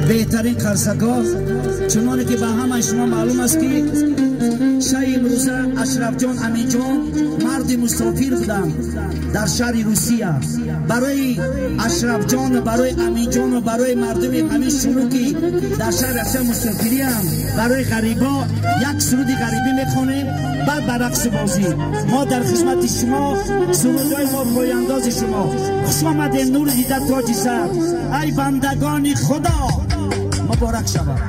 بهترین قرصگاه، چنانه که به همه شما معلوم است که شای امروزه اشرف جان امین جان مرد مسافر بودند در شهر روسیه. برای اشرف جان و برای امین جان و برای مردم همین شلوکی در شهر رفته مسافری هم برای غریبا یک سرود غریبی میخونیم، بعد برعکس بازی ما در خدمت شما سرودهای ما پایانداز شما. خوش آمدین نور دیده تاج سر، ای بندگان خدا مبارک شود.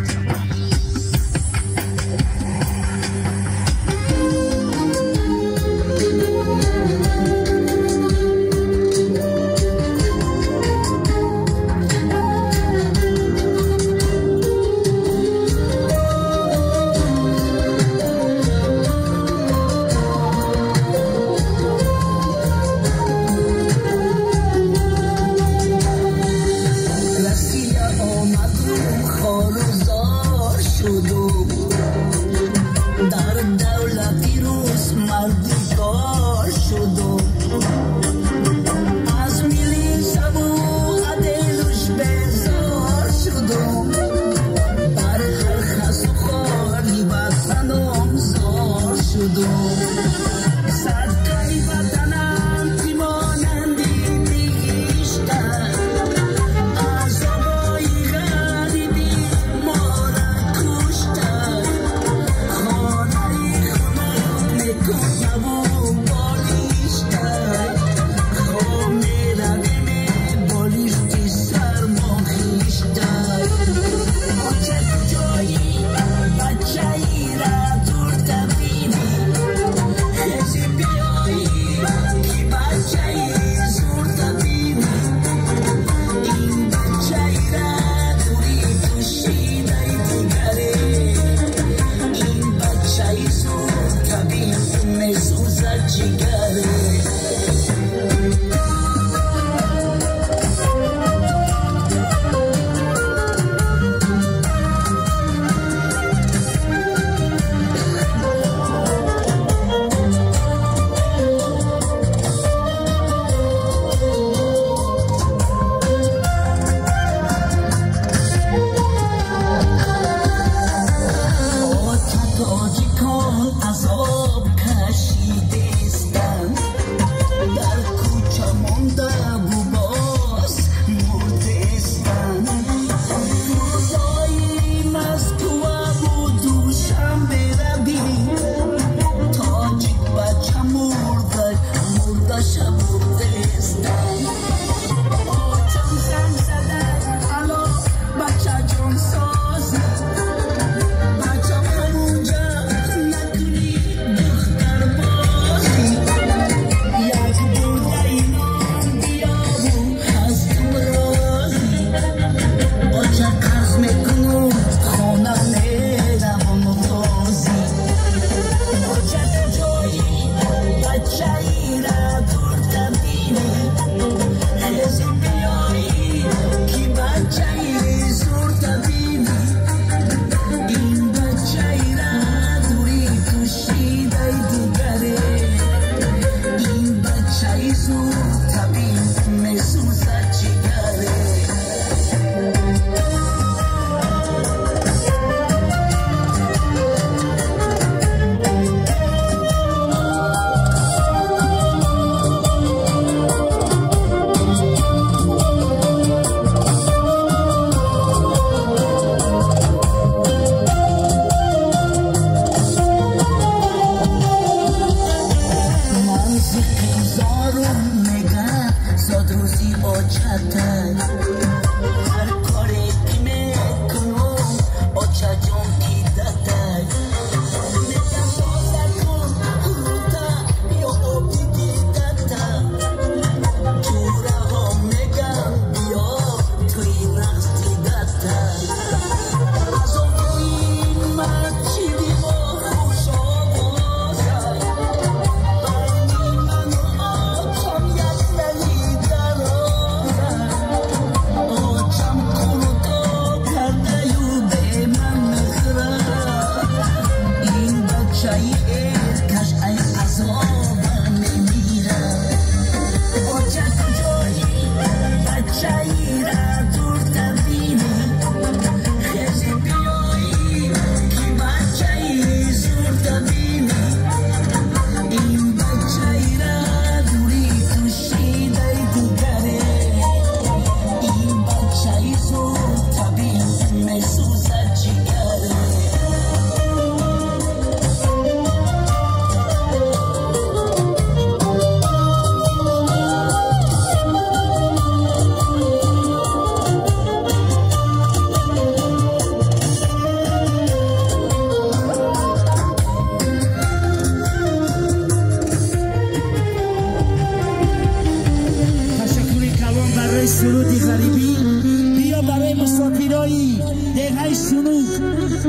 گیرایی دههای شنوک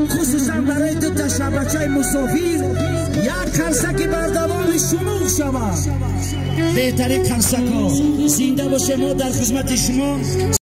خصوصا برای دو تا شبکه مسافر یک کنسک بردوام شنوک شود. بهترین کنسک ها زنده باشه. ما در خدمت شما